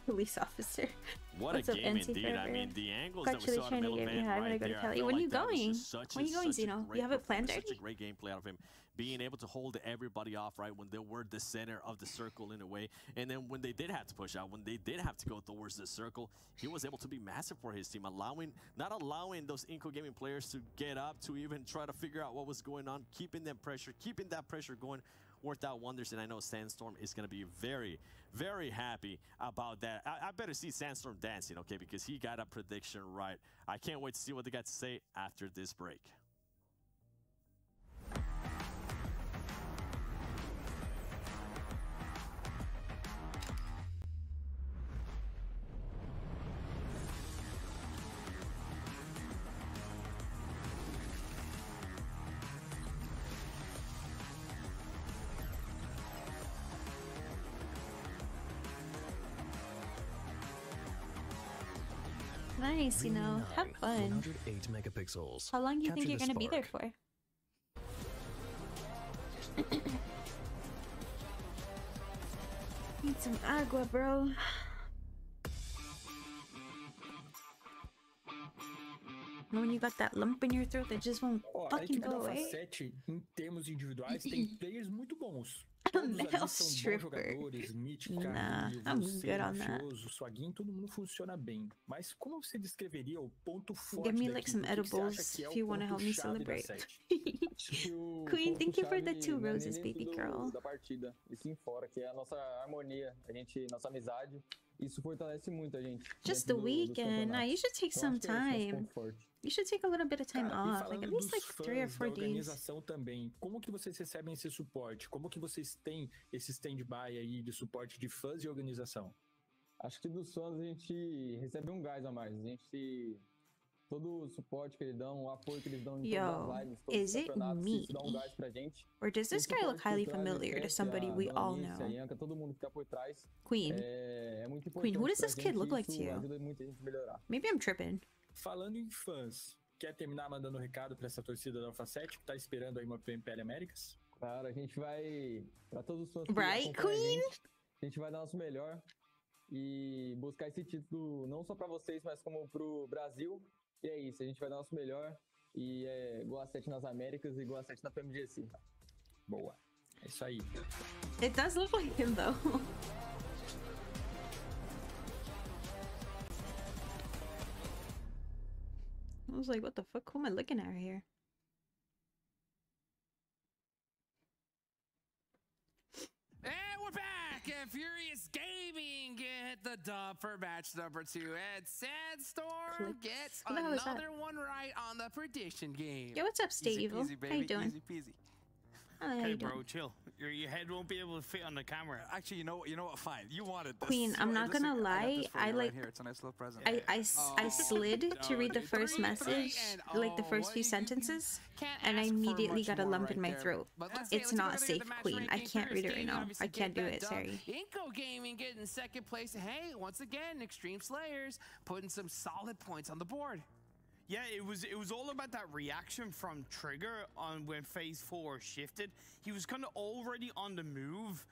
Police officer. What What's a up, game NC indeed. I Forever? mean, the angles that we Actually saw trying in to the get middle me man high when I right go to there, I Cali. felt When like you that was going? just such When you going, such a Zeno? great You have it planned performance, already? such a great gameplay out of him, being able to hold everybody off right when they were the center of the circle in a way, and then when they did have to push out, when they did have to go towards the circle, he was able to be massive for his team, not allowing those Inco Gaming players to get up, to even try to figure out what was going on, keeping that pressure going, worked out wonders. And I know Sandstorm is going to be very, very happy about that. I better see Sandstorm dancing, okay, because he got a prediction right. I can't wait to see what they got to say after this break. Nice, you know. Have fun. 108 megapixels. How long do you think Capture you're the gonna be there spark. for? Need some agua, bro. When you got that lump in your throat that just won't Ó, a fucking equipe da go away. Facet, em termos individuais, tem players muito bons. Todos Male ali são bons stripper. jogadores, Mythic, Nah, Carly, I'm você, good on that. Mafioso, Swaguin, todo mundo funciona bem. Mas como você descreveria o ponto forte Give me da like equipe? some O que que você acha edibles que é if o you want to help me ponto-chave da celebrate. Sete? Queen, thank you for the 2 não é roses, nem baby dentro girl. da partida, e sim fora, que é a nossa harmonia, nossa amizade. Isso fortalece muito a gente. Just the dentro dos weekend. Nah, you campeonatos. should take Então, some acho que é esse nosso time. ponto forte. You should take a little bit of time Cara, e off, like falando at least dos like 3 or fãs 4 da days. organização também, como que vocês recebem esse suporte? Como que vocês têm esse stand-by aí de suporte de fãs e organização? Acho que dos fãs a gente recebe um gás a mais. Todo o suporte que eles dão, o apoio que eles dão em todas Yo, as lives, todos os is it campeonatos, me? isso dá um gás pra gente. Or does this O guy look suporte highly por trás, familiar to Fete, somebody a we all Melanice, a know? Yanka, todo mundo que tá por trás, Queen. é muito Queen, importante who does pra this gente, kid look like to isso you? ajuda muito a gente a melhorar. Maybe I'm tripping. Falando em fãs, quer terminar mandando um recado para essa torcida da Alpha 7 que tá esperando aí uma PMPL Américas? Claro, a gente vai, pra todos os fãs que Right, acompanham Queen? a gente vai dar nosso melhor e buscar esse título não só pra vocês, mas como pro Brasil. E é isso, a gente vai dar nosso melhor e é Goa 7 nas Américas e Goa 7 na PMGC. Boa. É isso aí. It does look like him though. I was like, what the fuck? Who am I looking at right here? And we're back at Furious Gaming. Get the dub for match number 2. And Sandstorm gets What the hell is that? another one right on the prediction game. Yo, what's up, Stay Easy Evil? peasy, How you baby. doing? Easy peasy. How Hey, you bro, doing? chill. Your head won't be able to fit on the camera. Actually, you know what? Fine. You wanted this. Queen, I'm not gonna lie, I like- Here. It's a nice little present. I slid to read the first message, like the first few sentences, and I immediately got a lump in my throat. It's not safe, Queen. I can't read it right now. I can't do it, sorry. Inco Gaming getting second place. Hey, once again, Extreme Slayers putting some solid points on the board. Yeah, it was all about that reaction from Trigger on when phase 4 shifted. He was kind of already on the move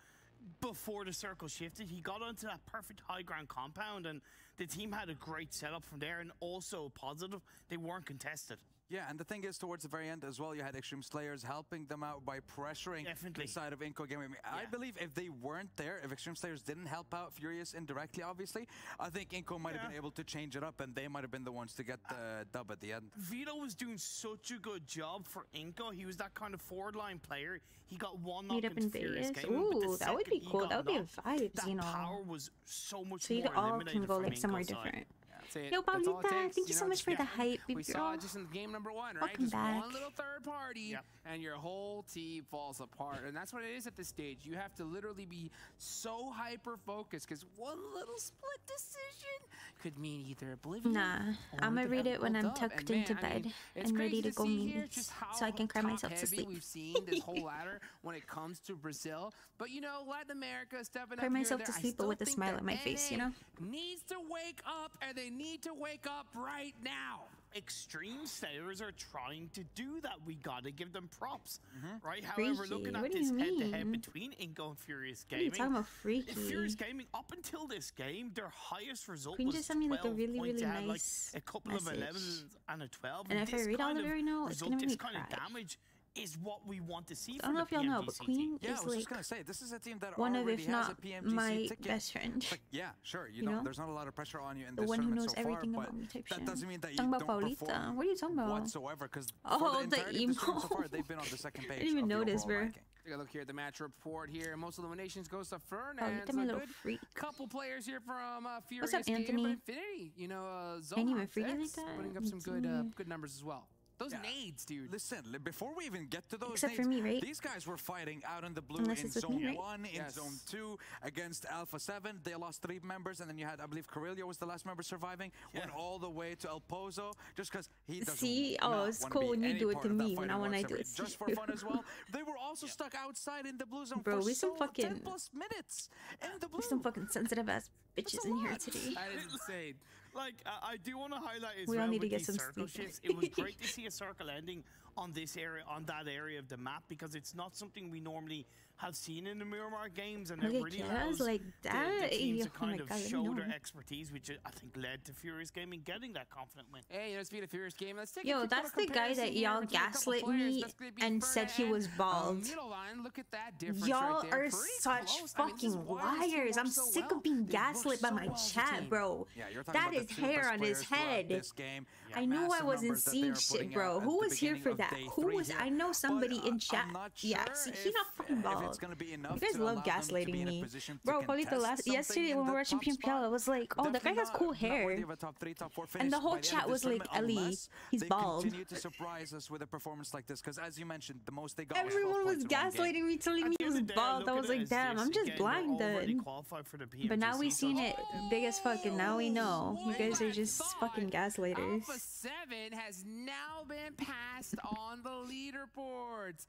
before the circle shifted. He got onto that perfect high ground compound, and the team had a great setup from there, and also positive, they weren't contested. Yeah, and the thing is, towards the very end as well, you had Extreme Slayers helping them out by pressuring Definitely. the side of Inco Gaming. I believe if they weren't there, if Extreme Slayers didn't help out Furious indirectly, obviously, I think Inco might have been able to change it up, and they might have been the ones to get the dub at the end. Vito was doing such a good job for Inco. He was that kind of forward line player. He got one knock Meet up in in Furious Vegas? Gaming, but the Ooh, that would be second he cool. got That would be a knocked, vibe, that you know. power was so much So you more all eliminated can go from like somewhere Inco's side. different. That's it. Yo, That's all it Paulita, takes, thank you so much for the hype, We baby saw girl. it just in game number 1, right? Welcome Just back. one little third party, Yep. and your whole team falls apart. And that's what it is at this stage. You have to literally be so hyper-focused, because one little split decision could mean either oblivion. Nah, or I'm we gonna could read have it when a I'm dub. tucked And into man, I mean, bed it's and crazy ready to go see meet here me, just how so I can cry myself to top-heavy sleep. We've seen this whole ladder when it comes to Brazil, but you know, Latin America stepping Cry up myself here, to there. I sleep, but still with a think smile that on my face, you NA know? needs to wake up, and they need to wake up right now. extreme slayers are trying to do that. We gotta give them props, right? Freaky. However, looking What at do this you head-to-head mean? between Inko and Furious What are you Gaming, talking about, freaky? Furious Gaming, up until this game, their highest result Queen was just sent me like a 12 really, points. really They had, nice like a couple message. of 11s and a 12. And if I this read all kind of it right now, it's result, gonna make this me kind of cry. damage is what we want to see I don't know if y'all know, but Queen Yeah, I is was just like gonna say this is a team that one of, already if has not a PMGC my ticket. best friend. Like, yeah, sure. You You know, know? there's not a lot of pressure on you in The this one who tournament knows so far, everything but about me type that shit. doesn't mean that you Talking don't about Paulita. perform What are you talking about? whatsoever. Because Oh, for the the entirety of the stream so emo. far, they've been on the second page. didn't even of the notice, overall bro. ranking. Take a look here at the match report here. Most eliminations goes to Fern, Oh, and look at my a little good freak. couple players here from Furious up, Gaming, Anthony? but Infinity. You know, Ain't even Zohan freaky like X that. putting up some Anthony. good numbers as well. Those Yeah. nades, dude. Listen, before we even get to those Except for nades, me, right? these guys were fighting out in the blue Unless in it's with Zone me, right? 1, in Yes. Zone 2, against Alpha 7. They lost 3 members, and then you had, I believe, Carillo was the last member surviving. Went all the way to El Pozo, just because he doesn't See? not Oh, it's wanna cool be when you any do it part to of that me, fighting not when I do whatsoever. it to Just for you. fun as well. They were also stuck outside in the blue zone Bro, for we some 10 fucking- plus minutes in the blue. There's some fucking sensitive ass bitches in here lot. today. That is insane. Like, I do want to highlight as We all well need to with get these some circle sleep. shifts. It was great to see a circle ending on this area, on that area of the map, because it's not something we normally have seen in the Miramar games, and Look it at really Kiara's allows like that. the teams to Oh my kind of God, let me show know. their expertise, which I think led to Furious Gaming getting that confident win. Hey, you know, speaking of Furious Game, let's take a Yo, quick that's little the guy comparison that here y'all between a couple gaslit players. me That's gonna be and Ferna said he was and, bald. Middle line. Look at that difference Y'all right there. are Pretty such close. I mean, this is fucking why this team liars. I'm works so sick well. of being They work gaslit by so my well as a chat, team. bro. Yeah, you're talking That about is the two hair best on his players throughout head. this game. I knew I Massive wasn't numbers that seeing they're shit, putting bro. out at Who the was here beginning for of that? day Who 3 was? here. I know somebody But, in chat. I'm not Yeah, sure see, he not fucking if bald. it's gonna be enough You guys to love allow them to be gaslighting in a me, position to bro. Probably the contest last something yesterday in when we the were watching top PMPL, I spot. was like, oh, that guy Definitely has cool not worthy hair. of a top 3, top 4 And the finish whole by the end chat of was this like, tournament, Ali, unless he's they bald. continue to surprise us with a performance like this, because as you mentioned, the most they got Everyone was was 12 points in one game. gaslighting me, telling me At the he end was of the day, bald. I look was at it like, as damn, this. I'm just Again, blind they're already then. qualified for the But now PMGC, we've so seen it's it all- big as fuck, and now we know. You guys are One just thought, fucking gaslighters. Alpha 7 has now been passed on the leaderboards.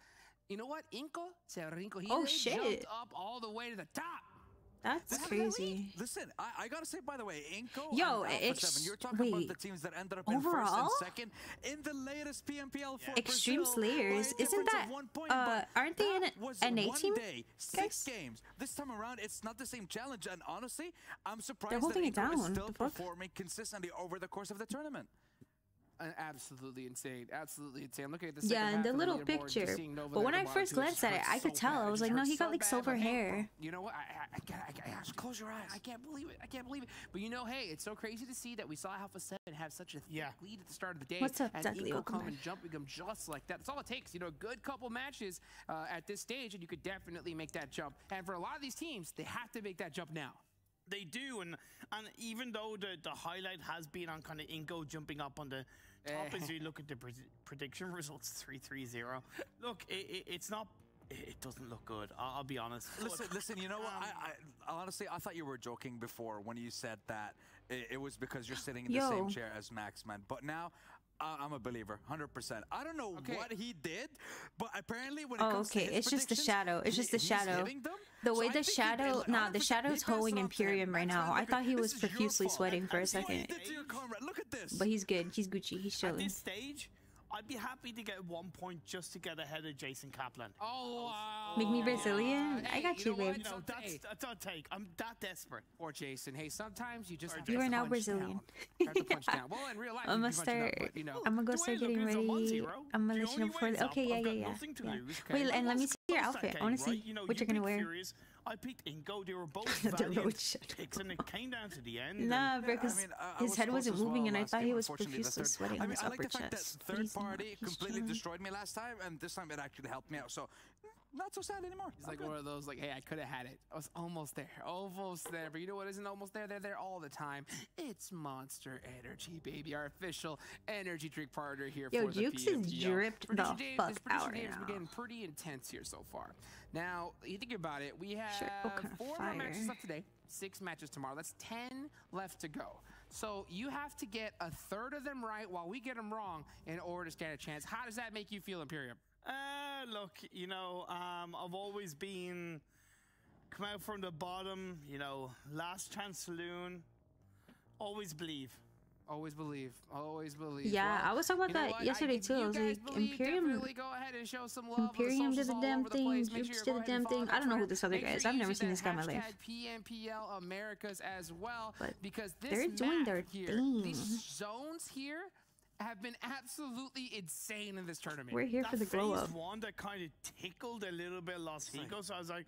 You know what? Inko Cerrinco, he Oh, they shit. jumped up all the way to the top. That's crazy. Listen, I gotta say, by the way, Inko Yo, and Alpha 7, you're talking about wait. the teams that ended up in first Overall? and second in the latest PMPL for Extreme Brazil Slayers, by a isn't difference that, of 1 point, but aren't they that an was NA one team, day, 6 guys? games. This time around, it's not the same challenge, and honestly, I'm They're surprised that holding it Inko is down. still The fuck? performing consistently over the course of the tournament. Absolutely insane. Absolutely insane. Look at the Yeah, second in the half of little leaderboard, just picture. seeing Nova But there when at I the bottom, first too, it glanced at it, hurts I could so tell. bad. I It was just like, no, hurts he got so like bad, silver but hair. you know what? I close your eyes. I can't believe it. I can't believe it. But you know, hey, it's so crazy to see that we saw Alpha 7 have such a thick lead at the start of the day. What's up, and Dudley? Inko Welcome come back. and jumping them just like that. That's all it takes. You know, a good couple matches at this stage, and you could definitely make that jump. And for a lot of these teams, they have to make that jump now. They do, and even though the highlight has been on kind of Inko jumping up on the top, as you look at the prediction results, 3-3-0. Look, it's not. It doesn't look good. I'll be honest. Listen. You know what? I honestly, I thought you were joking before when you said that it was because you're sitting in the same chair as Max, man. But now, I'm a believer, 100%. I don't know what he did, but apparently when it comes to his It's just the predictions, shadow. It's just the he's shadow. hitting them. The way So I the think he shadow, did, nah, like, the 100%, shadow's he passed hoeing it on to him. Imperium right Max, now. man, I look thought at- he this was is your profusely fault. sweating for a See what he second. did to your comrade. Look at this. But he's good. He's Gucci. He's At chilling. this stage, I'd be happy to get 1 point just to get ahead of Jason Kaplan. Oh, wow. Make me Brazilian? I got you, know what? babe. No, that's our take. I'm that desperate. Or Jason. Hey, sometimes you just have You to are now punch Brazilian. down. You have to punch down. Well, in real life, I'm you gonna can punch it up, start. but, you know. I'm gonna go The way start I look getting at it, I'm ready. 1-0. I'm gonna The let you know only before. way is up. Okay, yeah, I've yeah, got yeah. nothing to yeah. lose. Wait, and let me see your Close that outfit. I want game, to see right? You know, what you you're gonna picked wear. Furious, I picked Inko. They were both The valiant road shit. picks, and it came down to the end. Nah, and bro, because I his was head close wasn't as well moving, and I last thought game, he was unfortunately, the profusely third- sweating I on mean, his I like upper the fact that chest. But third he's not. party He's completely chilling. destroyed me last time, and this time it actually helped me out. So, not so sad anymore. It's like one of those, like, hey, I could have had it. I was almost there. Almost there. But you know what isn't almost there? They're there all the time. It's Monster Energy, baby. Our official energy drink partner here Yo, for the Jukes is PMGL. dripped the Prediction game- fuck this prediction out game right has been now. getting pretty intense here so far. Now, you think about it. We have Sure, okay, 4 more fire. matches left today. 6 matches tomorrow. That's 10 left to go. So you have to get a third of them right while we get them wrong in order to stand a chance. How does that make you feel, Imperium? Look, you know, I've always been come out from the bottom. You know, last chance saloon. Always believe. Always believe. Always believe. Yeah, well, I was talking about that yesterday too. I was like, Imperium. Go ahead and show some love Imperium did the damn thing. Jukes did the damn thing. I don't know who this other guy is. I've never seen this guy in my life. PNPL Americas as well, but because they're doing their thing. These zones here have been absolutely insane in this tournament. We're here for the glow up. Phase 1 that kind of tickled a little bit Los Higos, so I was like,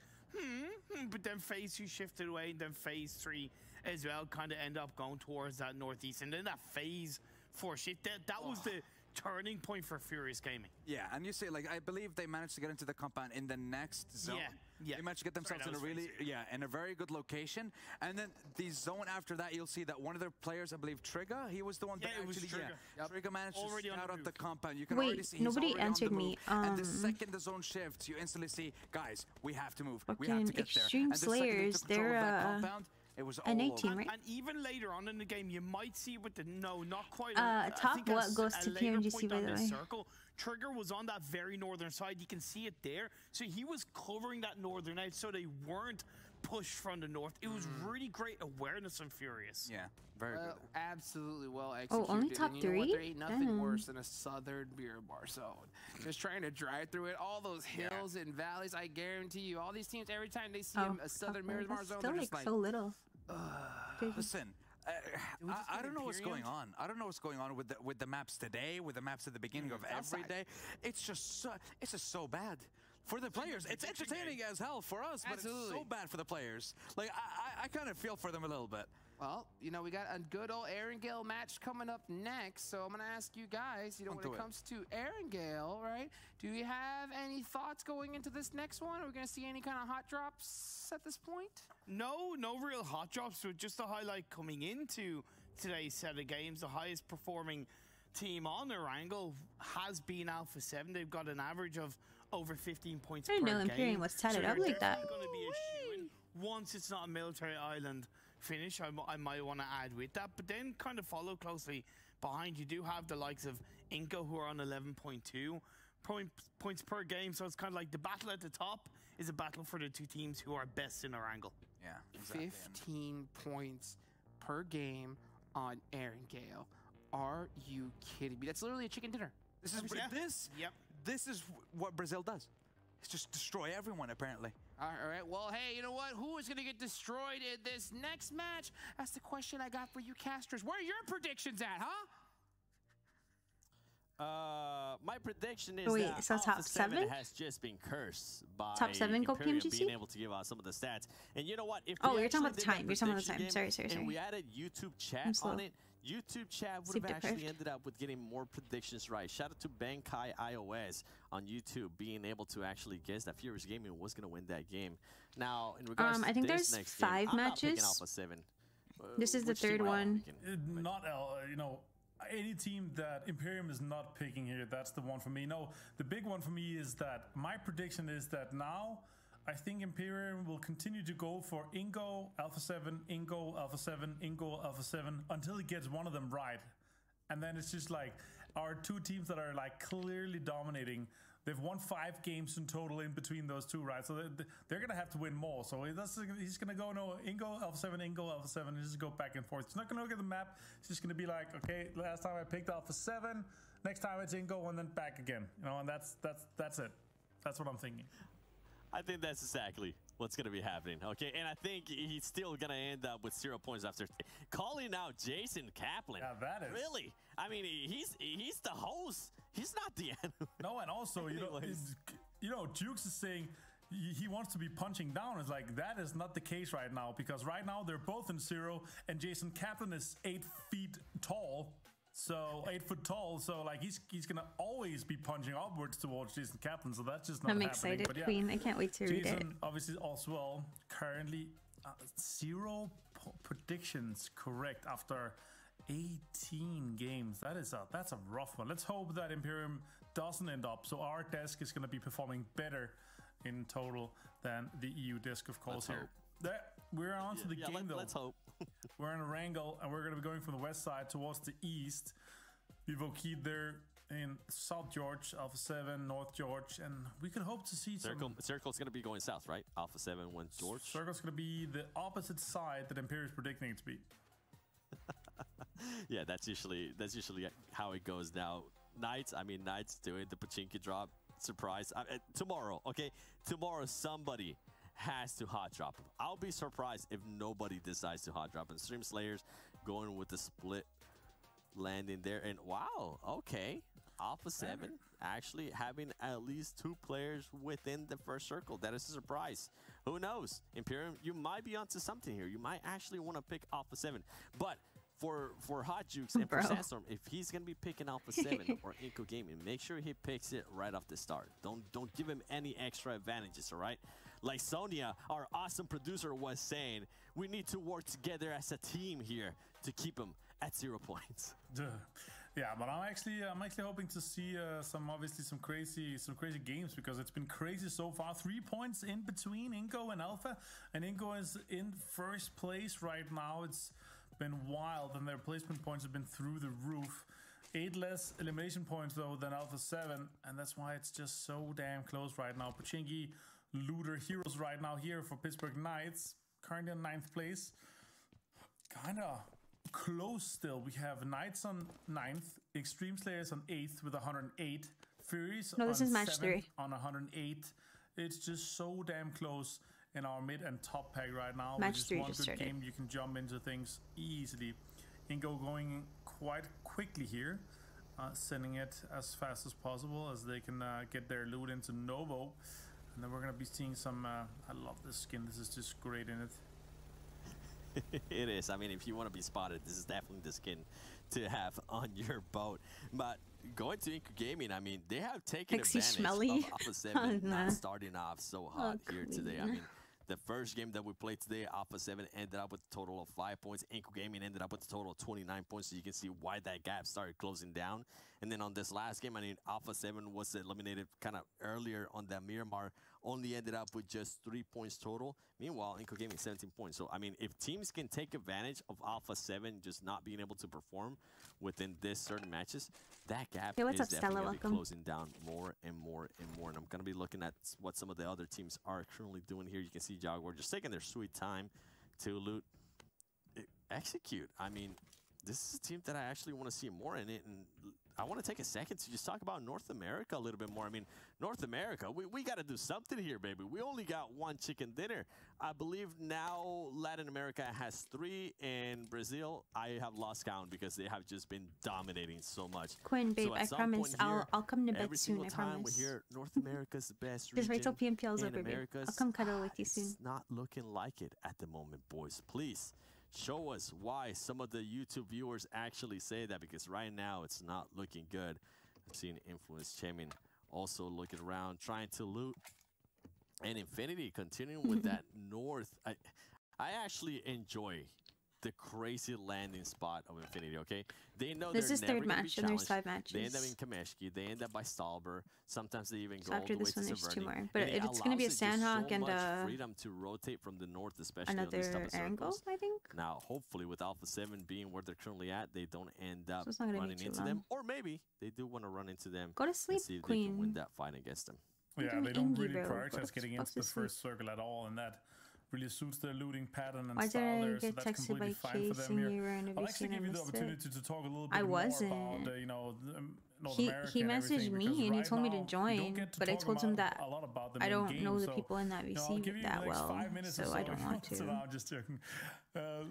but then phase 2 shifted away, and then phase 3 as well kind of ended up going towards that northeast, and then that phase 4 shift, that was the turning point for Furious Gaming. Yeah, and you see, like, I believe they managed to get into the compound in the next zone. Yeah. They managed to get themselves in a really, in a very good location. And then the zone after that, you'll see that one of their players, I believe Trigger, he was the one that actually, Trigger managed to scout out the compound. You can already see nobody answered me. And the second the zone shifts, you instantly see, guys, we have to move. We have to get there. Extreme Slayers, they're it was an 18, right? And even later on in the game, you might see with the not quite. Top what goes to PMGC, by the way. Circle. Trigger was on that very northern side. You can see it there. So he was covering that northern edge, so they weren't pushed from the north. It was really great awareness on Furious. Yeah, very good. Absolutely well executed. Oh, only top 3? There ain't nothing worse than a southern beer bar zone. Just trying to drive through it, all those hills and valleys. I guarantee you, all these teams, every time they see a southern beer bar zone, they're just like so little. Listen, I don't know what's going on. I don't know what's going on with the maps today, with the maps at the beginning of every day. It's just so bad. For the players, it's entertaining as hell for us, but it's so bad for the players. Like, I kind of feel for them a little bit. Well, you know, we got a good old Erangel match coming up next, so I'm going to ask you guys, you know, when it comes to Erangel, right, do you have any thoughts going into this next one? Are we going to see any kind of hot drops at this point? No real hot drops, but just to highlight coming into today's set of games, the highest performing team on Erangel has been Alpha 7. They've got an average of over 15 points per game. I didn't know Imperium was tatted up like that. Going to be a shoo-in. Once it's not a military island finish, I might want to add with that. But then kind of follow closely behind. You do have the likes of Inco, who are on 11.2 points per game. So it's kind of like the battle at the top is a battle for the two teams who are best in Erangel. Yeah, exactly. 15 points per game on Erangel. Are you kidding me? That's literally a chicken dinner. This is what Brazil does. It's just destroy everyone, apparently. All right, well, hey, you know what? Who is going to get destroyed in this next match? That's the question I got for you casters. Where are your predictions at, huh? My prediction is that so top 7 has just been cursed by top 7 go PMGC? being able to give out some of the stats. And you know what? If you're talking about the time. You're talking about the time. Sorry. And we added YouTube chat on it. YouTube chat would have actually ended up with getting more predictions right. Shout out to Bankai iOS on YouTube being able to actually guess that Furious Gaming was going to win that game. Now, in regards to I think this there's next 5 game, matches. I'm not picking Alpha 7. This is the third one. Not you know, any team that Imperium is not picking here, that's the one for me. No, the big one for me is that my prediction is that now I think Imperium will continue to go for Ingo, Alpha 7, Ingo, Alpha 7, Ingo, Alpha 7 until he gets one of them right. And then it's just like our two teams that are like clearly dominating. They've won 5 games in total in between those two, right? So they're going to have to win more. So he's going to go, no, Ingo, Alpha 7, Ingo, Alpha 7, and just go back and forth. He's not going to look at the map. He's just going to be like, okay, last time I picked Alpha 7, next time it's Ingo, and then back again. You know, and that's it. That's what I'm thinking. I think that's exactly what's going to be happening, okay? And I think he's still going to end up with 0 points after calling out Jason Kaplan. Yeah, that is. Really? I mean, he's the host. He's not the enemy. No, and also, you know, Jukes is saying he wants to be punching down. It's like, that is not the case right now, because right now they're both in 0, and Jason Kaplan is 8 feet tall. So 8 foot tall, so like he's gonna always be punching upwards towards Jason Kaplan. So that's just not happening. I'm excited, but yeah, Queen. I can't wait to read it. Jason obviously also well currently 0 predictions correct after 18 games. That's a rough one. Let's hope that Imperium doesn't end up. So our desk is gonna be performing better in total than the EU desk, of course. Here, we're on to the game though. Let's hope. We're in Erangel, and we're going to be going from the west side towards the east. Vivo Keyed there in South George, Alpha 7, North George, and we can hope to see Circle's going to be going south, right? Alpha 7 went George. Circle's going to be the opposite side that Imperium is predicting it to be. Yeah, that's usually how it goes now. Knights doing the Pochinki drop. Surprise. Tomorrow, okay? Tomorrow somebody has to hot drop him. I'll be surprised if nobody decides to hot drop him. Stream Slayers going with the split landing there. And wow, okay. Alpha 7 actually having at least 2 players within the first circle. That is a surprise. Who knows? Imperium, you might be onto something here. You might actually want to pick Alpha 7. But for Hot Jukes and for Sandstorm, if he's gonna be picking Alpha 7 or Inco Gaming, make sure he picks it right off the start. Don't give him any extra advantages, all right? Like Sonia, our awesome producer, was saying, we need to work together as a team here to keep him at 0 points. Yeah, but I'm actually hoping to see some crazy games, because it's been crazy so far. 3 points in between Inco and Alpha, and Inco is in first place right now. It's been wild, and their placement points have been through the roof. 8 less elimination points though than Alpha 7, and that's why it's just so damn close right now. Pochinki, Looter, Heroes right now here for Pittsburgh Knights, currently in 9th place. Kinda close still. We have Knights on 9th, Extreme Slayers on 8th with 108, Furies this is match 7 3 on 108. It's just so damn close in our mid and top pack right now. Match 3 one just good started. game, you can jump into things easily. Inco going quite quickly here, sending it as fast as possible as they can get their loot into Novo. And then we're gonna be seeing some, I love this skin, this is just great in it. It is. I mean, if you want to be spotted, this is definitely the skin to have on your boat. But going to Inco Gaming, I mean, they have taken advantage of Alpha 7 not starting off so hot here today. I mean, the first game that we played today, Alpha 7 ended up with a total of 5 points. Inco Gaming ended up with a total of 29 points, so you can see why that gap started closing down. And then on this last game, I mean, Alpha 7 was eliminated kind of earlier on that Miramar, only ended up with just 3 points total. Meanwhile, Inco Gaming 17 points. So, I mean, if teams can take advantage of Alpha 7 just not being able to perform within this certain matches, that gap is definitely going to be closing down more and more and more. And I'm going to be looking at what some of the other teams are currently doing here. You can see Jaguar just taking their sweet time to loot, execute. I mean, this is a team that I actually want to see more in it. And I want to take a second to just talk about North America a little bit more. I mean, North America, we got to do something here, baby. We only got 1 chicken dinner. I believe now Latin America has 3, and Brazil, I have lost count because they have just been dominating so much. Quinn, babe, I promise I'll come to bed soon. I promise. We hear North America's the best region. Just wait till PMPL's over, babe. I'll come cuddle with you soon. It's not looking like it at the moment, boys. Please show us why some of the YouTube viewers actually say that, because right now it's not looking good. I've seen Influence Chairman also looking around, trying to loot. And Infinity continuing with that north. I actually enjoy the crazy landing spot of Infinity, okay? They know this is 3rd match, and there's 5 matches. They end up in Kameshki, they end up by Stalber. Sometimes they even go all after the way this to one, there's Severny. 2 more. But it's going to be a Sandhawk and freedom to rotate from the north, especially another on these type of angle, I think. Now, hopefully, with Alpha 7 being where they're currently at, they don't end up so running into them. Or maybe they do want to run into them. Go to sleep, and see if Queen. they can win that fight against them. Yeah, they don't really prioritize getting into the first circle at all, and that really suits their looting pattern and style there, so that's completely fine for them here. I'll actually give you the opportunity to talk a little bit more about, you know, North America. He messaged me and he told me to join, but I told him that I don't know the people in that VC that well, so I don't want to. I'm just joking. That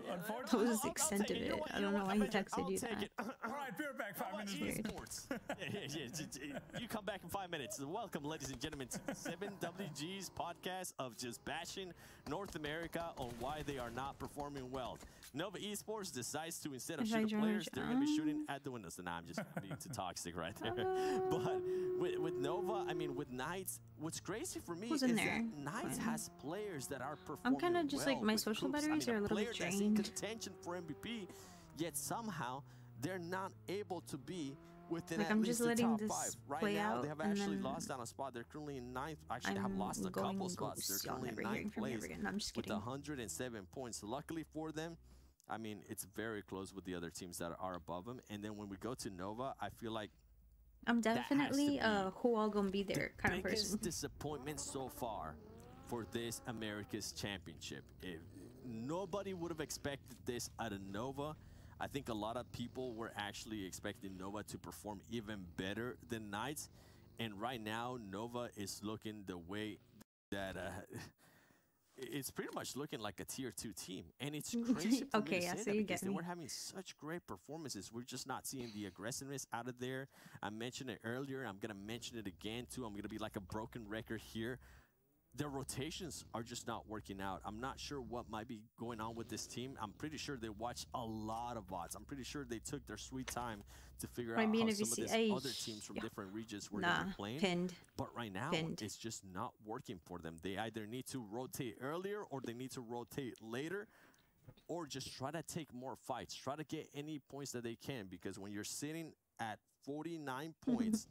was the extent of it. I don't know why he texted you that. All right, be right back. 5 minutes. You come back in 5 minutes. Welcome, ladies and gentlemen, to 7WG's podcast of just bashing North America on why they are not performing well. Nova Esports decides to, instead of shooting players, they're going to be shooting at the windows. And I'm just being too toxic right there. But with Nova, I mean, with Knights, what's crazy for me is that Knights has players that are performing I'm kind of just like, my social batteries are a little bit drained. In contention for MVP, yet somehow they're not able to be within like, at least the top 5. Right now, they have actually lost down a spot. They're currently in 9th. Actually, they have lost a couple spots. They're currently in 9th place with 107 points. Luckily for them, I mean, it's very close with the other teams that are above them. And then when we go to Nova, I feel like I'm definitely who all gonna be there kind of person. Biggest disappointment so far for this America's Championship. If nobody would have expected this out of Nova. I think a lot of people were actually expecting Nova to perform even better than Knights. And right now, Nova is looking the way that it's pretty much looking like a tier 2 team. And it's crazy for me to say that because they were having such great performances. We're just not seeing the aggressiveness out of there. I mentioned it earlier. I'm going to mention it again, too. I'm going to be like a broken record here. Their rotations are just not working out. I'm not sure what might be going on with this team. I'm pretty sure they watched a lot of VODs. I'm pretty sure they took their sweet time to figure out how some of these other teams from different regions were going to be playing. But right now, it's just not working for them. They either need to rotate earlier or they need to rotate later, or just try to take more fights. Try to get any points that they can, because when you're sitting at 49 points,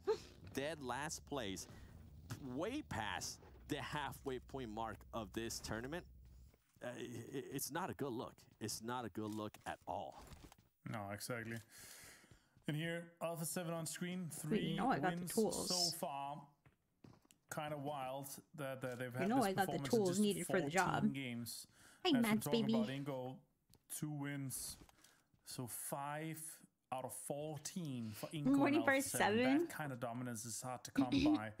dead last place, way past the halfway point mark of this tournament, it's not a good look. It's not a good look at all. No, exactly. And here, Alpha 7 on screen, 3 wins so far. Kind of wild that they've had this got the tools needed for the job. Games. Hey, Mads, baby. About Ingo, 2 wins, so 5 out of 14 for Ingo. Morning First 7. That kind of dominance is hard to come by.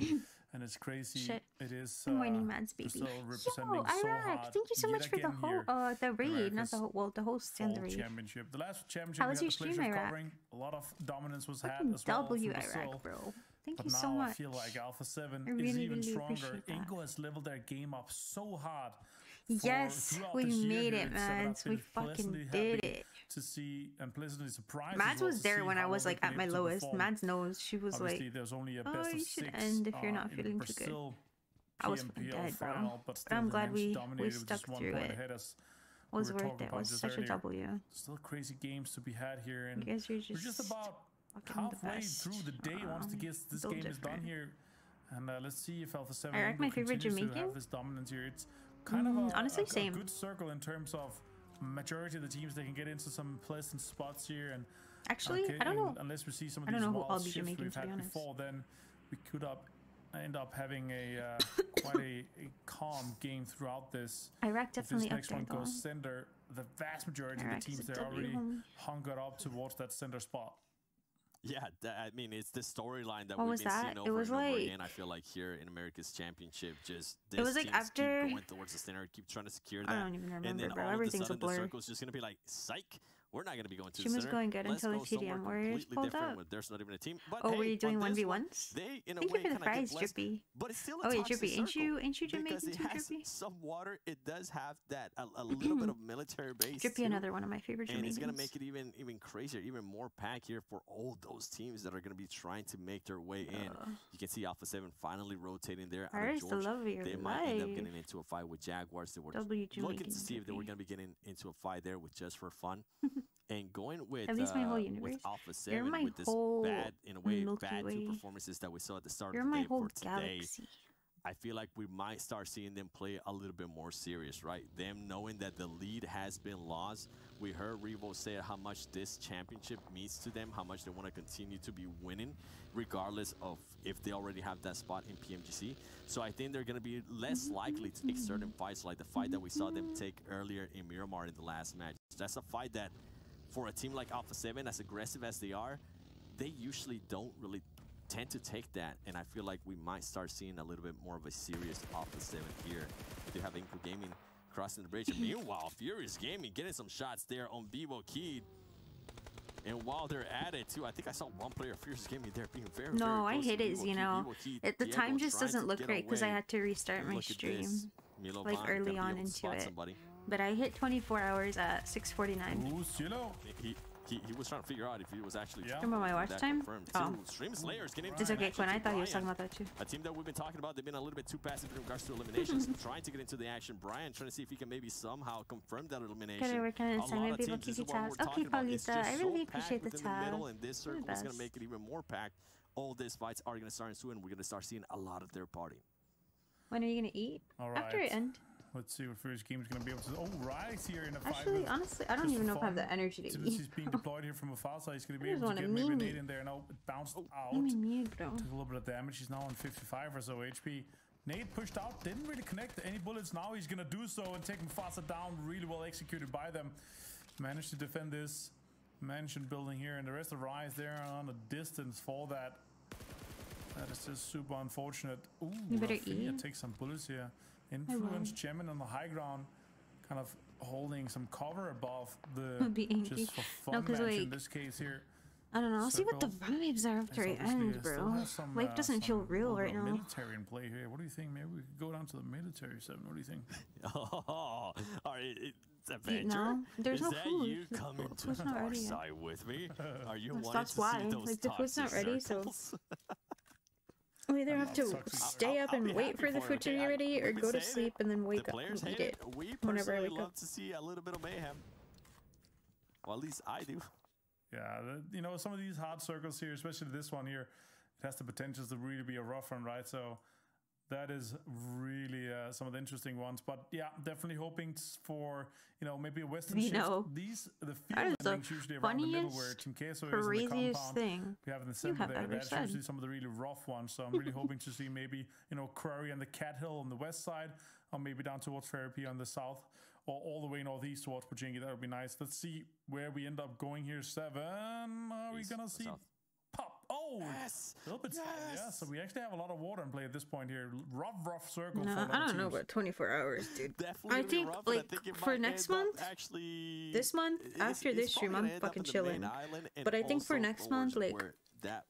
And it's crazy. Shit. It is. Good morning, Mads, baby. Yo, Iraq, thank you so much for the whole the raid, not the whole, the host and the raid. Championship. The last championship. How was your stream, Iraq? A lot of dominance was had as W, Iraq, bro. Thank you so much. I feel like Alpha 7 is even stronger. Ingo has leveled their game up so hard. Yes, we made it, man. We fucking did it. To see and pleasantly surprised. Mads was there when I was like at my lowest. Mads knows. She was like, there's only a "Oh, best you should end if you're not feeling too good." I was fucking dead, bro. But I'm glad we stuck through it. It was worth it. It was such a W. Still crazy games to be had here, and we're just about halfway through the day once this game is done here. And let's see if Alpha 7 Iraq, my favorite Jamaican. Have this dominance here. It's kind of honestly a good circle in terms of majority of the teams. They can get into some pleasant spots here, and actually I don't know, unless we see some of these wild shifts we've had before, then we could end up having a quite a calm game throughout this. Iraq definitely if this next up one there, goes center, the vast majority of the teams they're already hungered up towards that center spot. Yeah, I mean, it's the storyline that we've been seeing over and over again. I feel like here in America's Championship, just it was like after keep going towards the center, keep trying to secure that. I don't even remember, and then bro. all Everything's of a sudden, a blur. the circle's just gonna be like, psych. We're not going to be going to she the center. was going good until the TDM warriors pulled up. There's not even a team. But oh, hey, were you doing 1v1s? Thank you for the fries, Drippy. But it's still a Drippy. Ain't you Jamaican because it too, has Drippy? some water. It does have that a little bit of military base. Drippy, another one of my favorite Jamaicans. And it's going to make it even crazier, even more packed here for all those teams that are going to be trying to make their way in. You can see Alpha 7 finally rotating there. The love of your they might end up getting into a fight with Jaguars. They were looking to see if they were going to be getting into a fight there with Just for Fun. And going with at least my whole universe. With Alpha 7 with this bad, in a way, bad 2 performances that we saw at the start of the day for today, I feel like we might start seeing them play a little bit more serious, right? Them knowing that the lead has been lost. We heard Revo say how much this championship means to them, how much they want to continue to be winning, regardless of if they already have that spot in PMGC. So I think they're going to be less likely to take certain fights, like the fight that we saw them take earlier in Miramar in the last match. That's a fight that, for a team like Alpha 7, as aggressive as they are, they usually don't really tend to take that. And I feel like we might start seeing a little bit more of a serious Alpha 7 here. They have Inco Gaming crossing the bridge. And meanwhile, Furious Gaming getting some shots there on Vivo Kid. And while they're at it, too, I think I saw one player of Furious Gaming there being very no, very I hit it, you know. The time just doesn't look right because I had to restart my stream like early on into it. But I hit 24 hours at 6:49. Ooh, Cielo. He was trying to figure out if he was actually remember my watch time? Oh. Stream Slayers getting it's okay, Quinn. I thought he was talking about that too. A team that we've been talking about, they've been a little bit too passive in regards to eliminations. Trying to get into the action. Brian trying to see if he can maybe somehow confirm that elimination. Okay, we're kind of inside people kicking tabs. Okay, Paulita, I really appreciate the tab. And this circle is going to make it even more packed. All these fights are going to start soon, and we're going to start seeing a lot of their party. When are you going to eat? All right. After it end. Let's see what Furious Game is going to be able to. Oh, Rise here in a fight. Actually, honestly, I don't even know if I have the energy to eat. He's being deployed here from a foul side. He's going to be able to get maybe a nade in there. No, it bounced out. Took a little bit of damage. He's now on 55 or so HP. Nade pushed out. Didn't really connect any bullets. Now he's going to do so and take Mufasa down. Really well executed by them. Managed to defend this. mansion building here, and the rest of Rise there on a distance for that. That is just super unfortunate. Ooh, You better eat. Take some bullets here. Influence Gemin on the high ground, kind of holding some cover above the just for fun match in this case here. I don't know. I'll see what the vibes are after it ends, bro. Life doesn't feel real right now. Military in play here. What do you think? Maybe we could go down to the military, Seven. What do you think? Oh, all right. It's adventure. No, there's no that food. You coming to the dark side with me? Are you wanting That's to why. see those Like the food's not ready, circles? so we either have to stay up and wait for the food to be ready, or go to sleep and then wake up and eat it whenever I wake up. Love to see a little bit of mayhem. Well, at least I do. Yeah, you know, some of these hard circles here, especially this one here, it has the potential to really be a rough one, right? So that is really some of the interesting ones. But yeah, definitely hoping for, you know, maybe a Western shift. These, the field endings usually around the middle where Chinkeso is in the compound. We have in the center there. That's usually some of the really rough ones. So I'm really hoping to see maybe, you know, Quarry and the Cat Hill on the west side, or maybe down towards Therapy on the south, or all the way northeast towards Pochinki. That would be nice. Let's see where we end up going here. Seven. Are we gonna see pop? Oh, yes. A little bit. Yeah. So we actually have a lot of water in play at this point here. Rough circle. No, I don't know about 24 hours, dude. Definitely I think rough, like for next month, this month after this stream, I'm fucking chilling. But I think for next month, like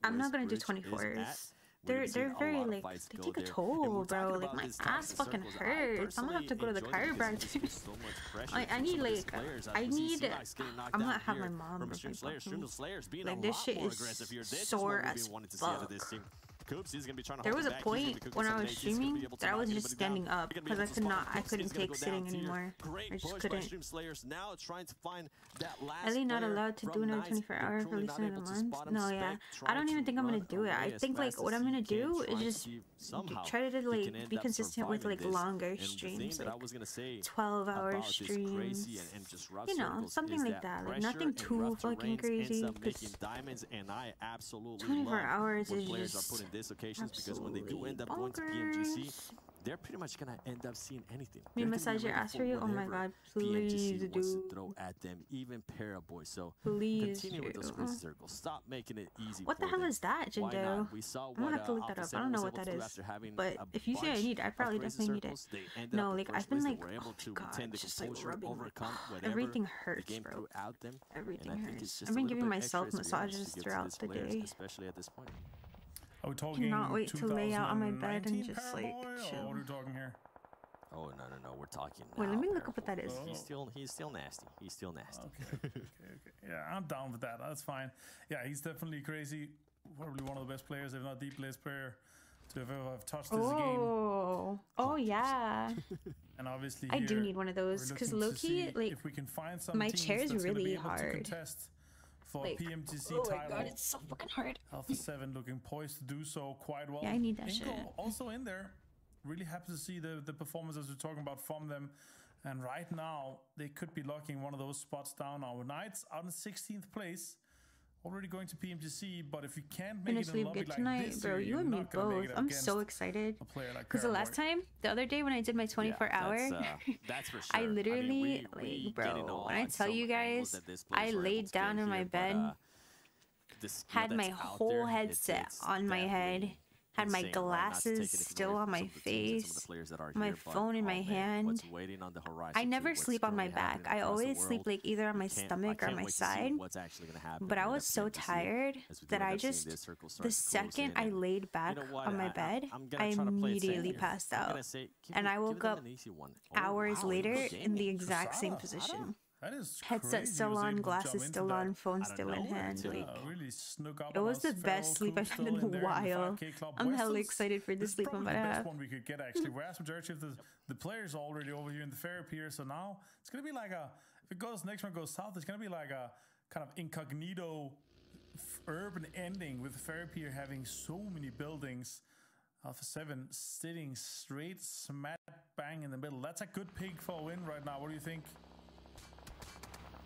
I'm not gonna do 24 hours. They're very like they take a toll, bro. Like my ass fucking hurts. I'm gonna have to go to the chiropractor. I need like I'm gonna have my mom or my like this shit is sore as fuck. There was a point when I was streaming that I was just standing up because I couldn't take sitting anymore. I just couldn't. Are they not allowed to do another 24-hour for at least another month? No, yeah. I don't even think I'm gonna do it. I think like what I'm gonna do is just try to like be consistent with like longer streams, like 12-hour streams. You know, something like that. Like nothing too fucking crazy. 24 hours is just this occasions because when they do end up going to PMGC, they're pretty much gonna end up seeing anything. Me massage your ass for you? Oh my god, please do. Wants to throw at them, even Paraboy. So please continue with those crazy circles. Stop making it easy. What the hell is that, Jindo? I'm gonna have to look that up. I don't know what that is. But if you say I need it, I probably definitely need it. No, like I've been like, oh my god, just like rubbing. Everything hurts, bro. Everything hurts. I've been giving myself massages throughout the day. Especially at this point. Are we talking? Cannot wait to lay out on my bed and just like chill. What are we talking here? Oh no, we're talking. Wait, let me look up what that is. He's still nasty. He's still nasty. Okay. Yeah, I'm down with that. That's fine. Yeah, he's definitely crazy. Probably one of the best players, if not the best player, to have ever touched this game. Oh yeah. And obviously, I do need one of those because low-key, like, if we can find some my chair is really hard. For like, PMGC oh title. My god, it's so fucking hard. Alpha 7 looking poised to do so quite well. Yeah, I need that Inko shit. Also in there. Really happy to see the performances we're talking about from them. And right now, they could be locking one of those spots down. Our Knights out in 16th place. Already going to PMGC, but if you can't make it in a lobby like tonight, this, bro, you and me both. I'm so excited. Because the last time, the other day when I did my 24-hour, that's for sure. I literally, like, bro, when I tell you guys, I laid down in my bed, had my whole headset on my head, had my glasses still on my face, my phone in my hand. I never sleep on my back. I always sleep like either on my stomach or my side. But I was so tired that I just, the second I laid back on my bed, I immediately passed out. And I woke up hours later in the exact same position. Headset still on, glasses still on, phone still in hand. Like, it was the best sleep I've had in a while. I'm hella excited for the sleep I'm about to have. The best one we could get actually. Whereas majority of the players are already over here in the fair pier, so now it's gonna be like a. If it goes next one goes south, it's gonna be like a kind of incognito urban ending with the fair pier having so many buildings. Alpha 7 sitting straight smack bang in the middle. That's a good pick for a win right now. What do you think?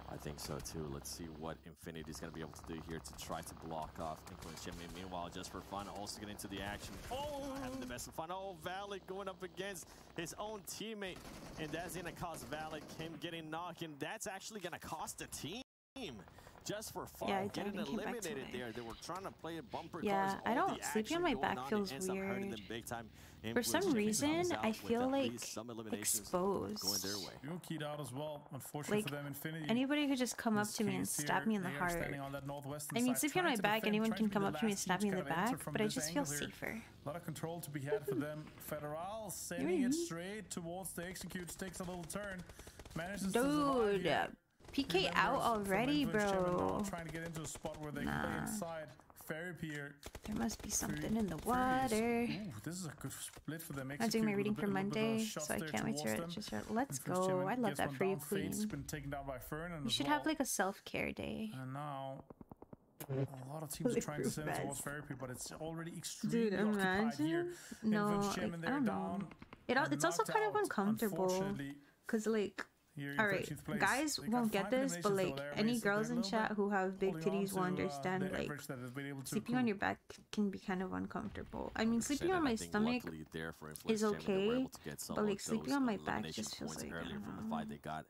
I think so too. Let's see what Infinity is going to be able to do here to try to block off Influence Gemin. Meanwhile, just for fun, also get into the action. Oh, having the best of fun. Oh, Valak going up against his own teammate, and that's going to cost Valak him getting knocked, and that's actually going to cost the team. just for fun, yeah, getting eliminated there. They were trying to play a bumper yeah, cars. I don't. Sleeping on my back feels weird. For some reason, I feel like exposed. Going their way. You keyed out as well. Unfortunately like, for them, Infinity. Anybody could just come up to me and stab me in the heart. I mean, sleeping on my back, anyone can come up to me and stab me in the back, but I just feel safer. A lot of control to be had for them. Federal sending it straight towards the execute, takes a little turn. Manages Dude, PK out already, bro. Trying to get into a spot where they can play inside. Fairy Pier. There must be something in the water. Ooh, this is a good split for them. I'm doing my reading for Monday, so I can't wait to register. Let's go. I love that for you, Queen. Been taken down by Fern you should have like a self-care day. And now a lot of teams are trying to send it towards Fairy Pier, but it's already extremely occupied here. No, like, I don't know. It's also kind of uncomfortable because like. Alright, guys won't get this, but like any girls in chat who have big titties will understand like sleeping on your back can be kind of uncomfortable. I mean, sleeping on my stomach is okay, but like sleeping on my back just feels like, I don't know. They got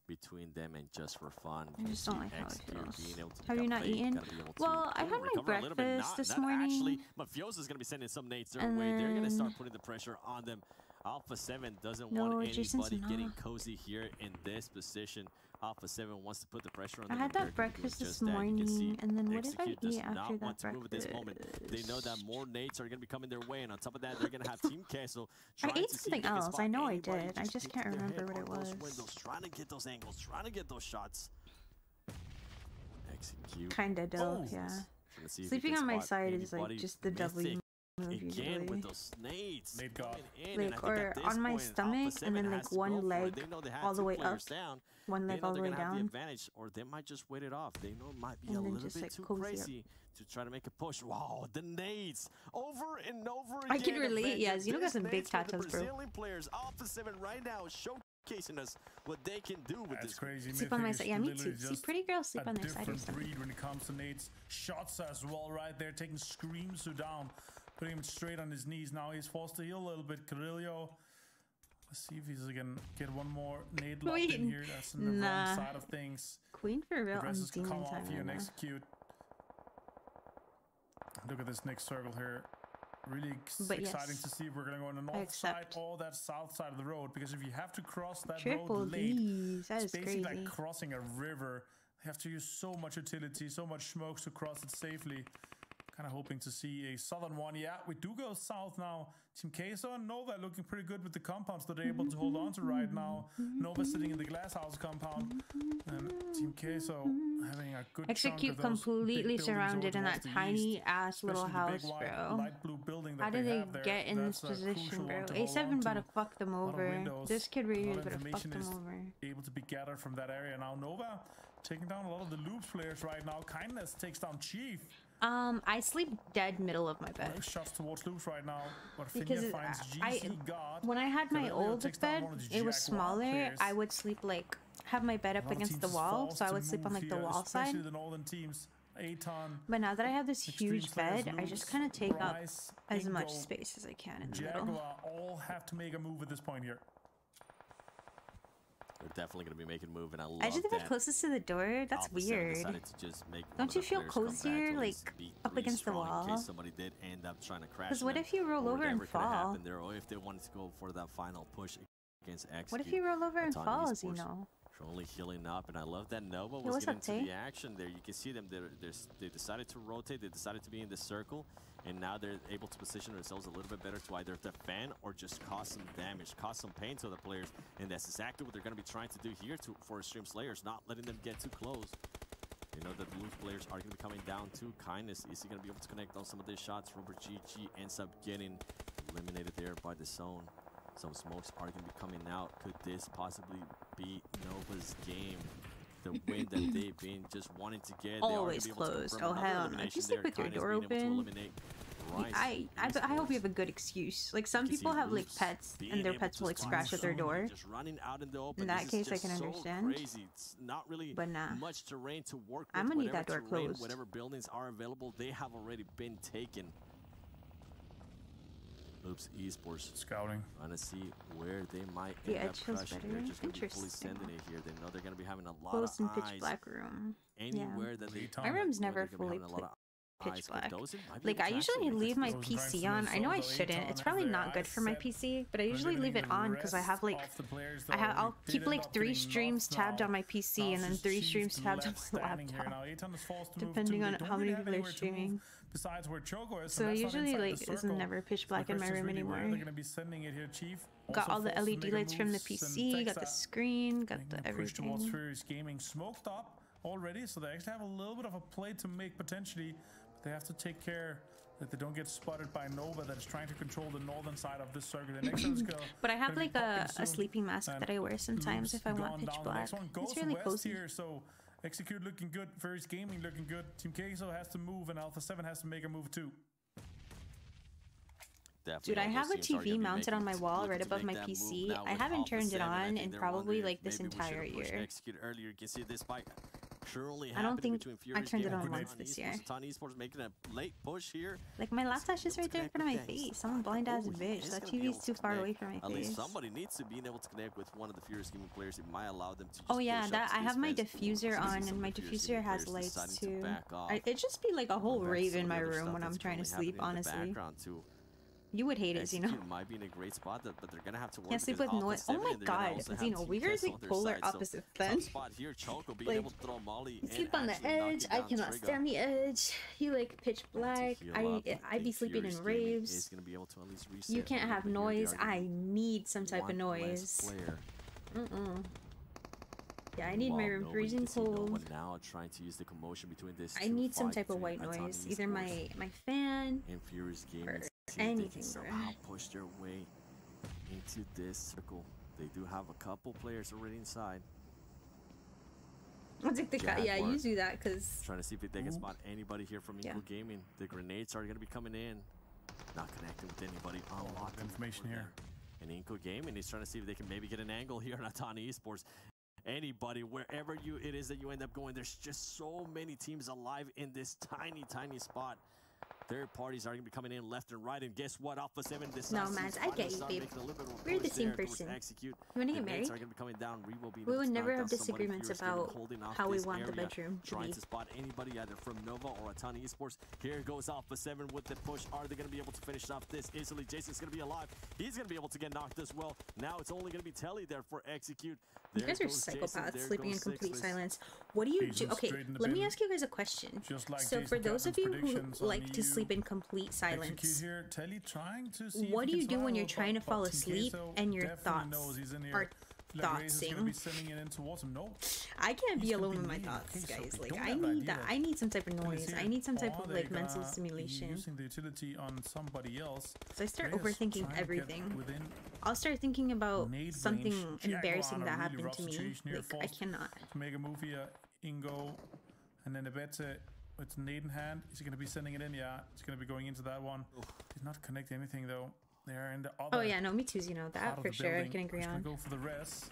between them and just for fun. I just don't like how it feels. Have you not eaten? Well, I had my breakfast this morning. Actually, Mafioso's gonna be sending some nades their way. They're gonna start putting the pressure on them. Alpha 7 doesn't want anybody getting cozy here in this position. Alpha 7 wants to put the pressure on them. I had that breakfast this morning, and then what did I eat after that breakfast? They know that more nades are going to be coming their way, and on top of that, they're going to have Team Queso. I ate something else. I know I did. I just can't remember what it was. Trying to get those angles, trying to get those shots. Execute. Kinda dope, yeah. Sleeping on my side is like just the W. Again with those nades, like, or on my stomach, and then like one leg all the way up, one leg all the way down. Or they might just wait it off. They know it might be a little bit too crazy to try to make a push. Wow, the nades over and over again. I can relate. Yeah, Zeno got some big tattoos, bro. Brazilian players, Alpha 7 right now showcasing us what they can do with this. Crazy. Sleep on my side. Yeah, me too. See, pretty girls sleep on their side or something. When it comes to nades, shots as well, right there, taking screams down. Putting him straight on his knees. Now he's forced to heal a little bit. Carrillo. Let's see if he's gonna get one more nade locked in here. That's on the wrong side of things. Queen for real on Demon Time. Off here and execute. Look at this next circle here. Really exciting to see if we're gonna go on the north side or that south side of the road. Because if you have to cross that road late, it's basically like crossing a river. You have to use so much utility, so much smokes to cross it safely. Kind of hoping to see a southern one. Yeah, we do go south now. Team Queso and Nova looking pretty good with the compounds that they're able to hold on to right now. Nova sitting in the glass house compound. And Team Queso having a good Execute completely surrounded in that tiny ass little house, bro. Light blue building that How did they get in this position, bro? A7 about to fuck them over. This kid right here is about to fuck them over. Able to be gathered from that area. Now Nova taking down a lot of the Loops players right now. Kindness takes down Chief. I sleep dead middle of my bed. Shots towards Loops right now, but because when I had my old bed, it was smaller. I would sleep like have my bed up against the wall, so I would sleep on like the wall side. But now that I have this huge bed, I just kind of take up as much space as I can in the middle. All have to make a move at this point here. They're definitely going to be making a move, and I love I just think closest to the door. That's weird. Don't you feel cozier, like, up against the wall? Somebody did end up trying to crash. Because what if you roll over and fall? Or if they wanted to go for that final push against X. What if you roll over and fall, as you know? Only healing up, and I love that Nova was getting into the action there. You can see them. They decided to rotate. They decided to be in the circle, and now they're able to position themselves a little bit better to either defend or just cause some damage, cause some pain to the players. And that's exactly what they're going to be trying to do here for Extreme Slayers, not letting them get too close. You know that the Loops players are going to be coming down too. Kindness, is he going to be able to connect on some of these shots? Robert GG ends up getting eliminated there by the zone. Some smokes are going to be coming out. Could this possibly be Nova's game? The win that they've been just wanting to get. Always closed. Oh, hell no. If you sleep with your door open, I hope you have a good excuse. Like, some people have, like, pets, and their pets will, like, scratch at their door. In that case, I can understand. But nah. I'm gonna need that door closed. Whatever buildings are available, they have already been taken. Oops, esports scouting. Trying to see where they might end up crushing. They're just going to be fully sending it here. They know they're going to be having a lot of in pitch black room. anywhere that they my room's never fully pitch black. Like I usually leave my PC on. I know I shouldn't. It's probably not good for my PC, but I usually leave it on because I have like I'll keep like 3 streams tabbed on my PC and then 3 streams tabbed on my laptop, depending on how many people are streaming. So usually like it's never pitch black in my room anymore. Got all the LED lights from the PC, got the screen, got the everything. Furious Gaming smoked up already, so they actually have a little bit of a play to make potentially. They have to take care that they don't get spotted by Nova that is trying to control the northern side of this circuit. The next one's but I have like a sleeping mask that I wear sometimes if I want pitch black. It's really cozy. Here, so Execute looking good, Furious Gaming looking good. Team Queso has to move and Alpha 7 has to make a move too. Dude, I have a TV mounted on my wall right above my PC. I haven't turned it on in probably like this entire year. I don't think I turned it on once this year. Like my laptop's just right there in front of my face. I'm a blind ass bitch. That TV's too far away from my face. At least somebody needs to be able to connect with one of the Furious Gaming players. It might allow them to. Oh yeah, that I have my diffuser on, and my diffuser has lights too. It just be like a whole rave in my room when I'm trying to sleep. Honestly. You would hate it, Zeno. Might be in a great spot, but they're gonna have to work. Can't sleep with noise. Oh my god, Zeno, we are like polar opposites then. Like, you sleep on the edge. I cannot stand the edge. You like pitch black. I be sleeping in raves. You can't have noise. I need some type of noise. Yeah, I need my room freezing cold. Now trying to use the commotion between this. I need some type of white noise. Either my fan or anything. Somehow push their way into this circle. They do have a couple players already inside. I'll take the yeah, you do that because trying to see if they can spot anybody here from Inkle Gaming. The grenades are going to be coming in. Not connecting with anybody. Unlock information here. And Inkle Gaming is trying to see if they can maybe get an angle here on Atani Esports. Anybody, wherever it is that you end up going, there's just so many teams alive in this tiny spot. Third parties are going to be coming in left and right, and guess what? Alpha 7 this no, man, I get you, babe. We're the same person. You want to get married? We would never have disagreements about how we want the bedroom to be. Trying to spot anybody either from Nova or Atani Esports. Here goes Alpha 7 with the push. Are they going to be able to finish off this easily? Jason's going to be alive. He's going to be able to get knocked as well. Now it's only going to be Telly there for Execute. You guys are psychopaths sleeping in complete silence. What do you do? Okay, let me ask you guys a question. So for those of you who like to sleep in complete silence, what do you do when you're trying to fall asleep and your thoughts are thoughtsing? I can't be alone with my thoughts, guys. Like I need that. I need some type of noise. I need some type of like mental stimulation. So I start overthinking everything. I'll start thinking about something embarrassing that happened to me. Like I cannot. Make a move here, Ingo, and then Abete. With nade in hand, is he going to be sending it in? Yeah, it's going to be going into that one. He's not connecting anything though. They're in the other. Oh yeah, no, me too. You know that for sure. I can agree on. Go for the rest.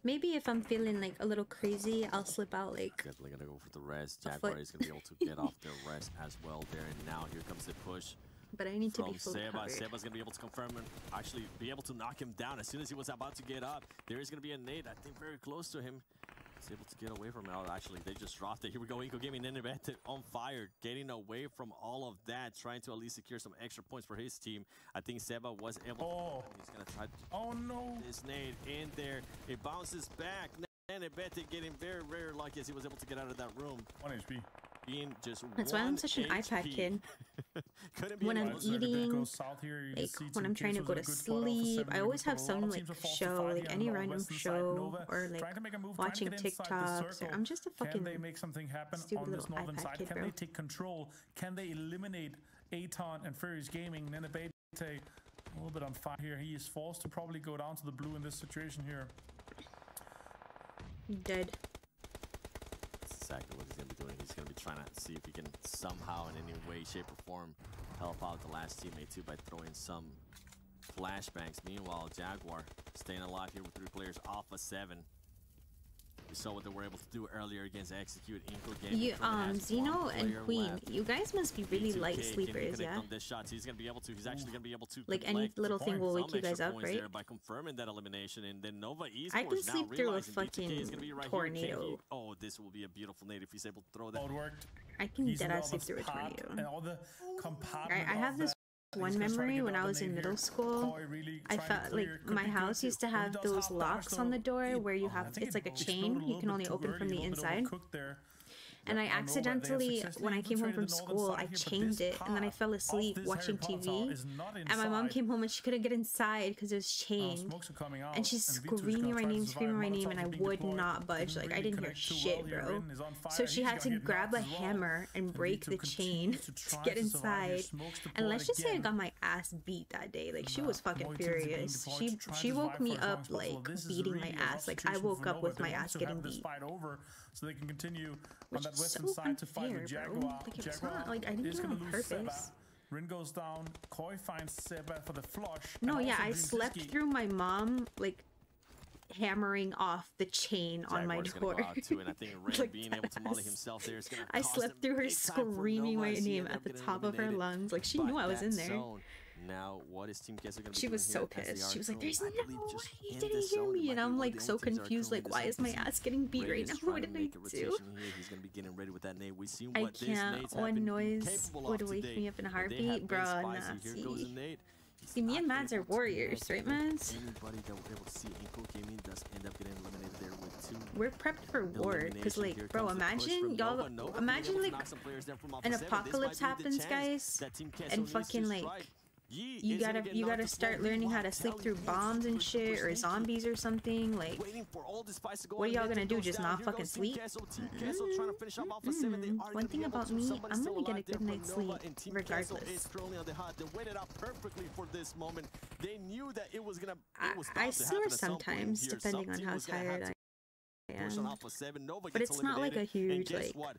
Maybe if I'm feeling like a little crazy, I'll slip out like. Definitely gonna go for the rest. Jaguar is gonna be able to get off their rest as well there, and now here comes the push. But I need to be fully covered. Seba's gonna be able to confirm and actually be able to knock him down as soon as he was about to get up. There is gonna be a nade, I think, very close to him. He's able to get away from it. Oh, actually, they just dropped it. Here we go. Inkle Gaming in on fire, getting away from all of that, trying to at least secure some extra points for his team. I think Seba was able to. He's going to try to this nade in there. It bounces back. And Nebete getting very, very lucky as he was able to get out of that room. 1 HP. Being just That's why I'm such an iPad kid. When I'm eating, like when I'm trying to go to sleep, I always have some like show, like any random show, or like watching TikToks. Or I'm just a fucking stupid little iPad kid, bro. Can they take control? Can they eliminate Aton and Furious Gaming? Nenebete a little bit on fire here. He is forced to probably go down to the blue in this situation here. Dead. Exactly what he's going to be doing. He's going to be trying to see if he can somehow in any way, shape, or form help out the last teammate too by throwing some flashbangs. Meanwhile, Jaguar staying alive here with 3 players. Alpha 7 We saw what they were able to do earlier against Execute. Inco you, Xeno and Queen, you guys must be really light sleepers, yeah? On this shot. He's actually gonna be able to like any little thing will wake you guys up, right? By confirming that elimination, and then Nova Esports I can sleep through a fucking tornado. Oh, this will be a beautiful nade if he's able to throw that. I can dead-ass sleep through a tornado. I have this one memory when I was in middle school. I felt like my house used to have those locks on the door where you have, it's like a chain, you can only open from the inside. And I accidentally, when I came home from school, I chained it, and then I fell asleep watching TV. And my mom came home and she couldn't get inside because it was chained. And she's screaming my name, and I would not budge. Like, I didn't hear shit, bro. So she had to grab a hammer and break the chain to get inside. And let's just say I got my ass beat that day. Like, she was fucking furious. She woke me up, like, beating my ass. Like, I woke up with my ass getting beat. So they can continue Which on that western so side to fight with unfair, Jaguar. bro. Like, it's not, like, I didn't do it on purpose. Rin goes down. Koi finds Seba for the flush. No, yeah, I slept through my mom, like, hammering off the chain on my door. Too, and I think Rin being able to molly himself there is gonna I slept through her screaming my name at the top of her lungs. Like, she knew I was in there. Now, what is Team Queso gonna be She was so pissed. She was like, there's no way you didn't hear me. And I'm like so confused, like, why is my ass getting beat right now? What did I do? He's gonna be getting ready with that nade. We see what I can't. One noise would wake me up in a heartbeat, bro. Nah, see, me and Mads are warriors, right, Mads? We're prepped for war, because, like, bro, imagine, y'all, imagine, like, an apocalypse happens, guys, and fucking, like, you gotta start learning how to sleep through bombs and shit, or zombies or something. Like, what are y'all gonna do? Just not fucking sleep? One thing about me, I'm gonna get a good night's sleep regardless. I snore sometimes, depending on how tired I am. But it's not like a huge, like, it's not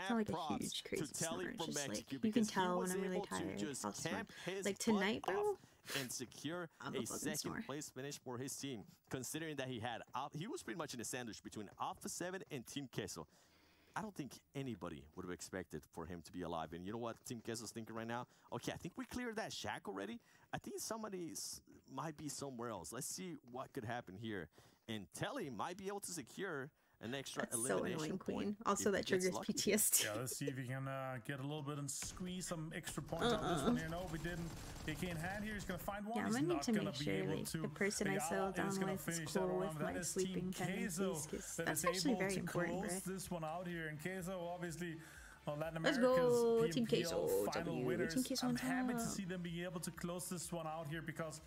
like a huge crazy snore. It's just like, you can tell when I'm really tired, I'll snore. Like tonight, bro, and secure a second place finish for his team, considering that he was pretty much in a sandwich between Alpha 7 and Team Queso. I don't think anybody would have expected for him to be alive. And you know what Team Queso's thinking right now? Okay, I think we cleared that shack already. I think somebody might be somewhere else. Let's see what could happen here. And Telly might be able to secure an extra elimination so annoying, point. Queen. Also, that triggers PTSD. Yeah, let's see if he can get a little bit and squeeze some extra points out of this one here. No, we didn't. He can't hand here. He's going to find one. Yeah, I'm going to need to make sure, like, the person I settle down with is cool with my sleeping tendencies, because that's actually very important, right? This one out here. And Queso, obviously, Latin Let's America's go, PMPL Team Queso. final winners. Team Queso I'm happy to see them be able to close this one out here, because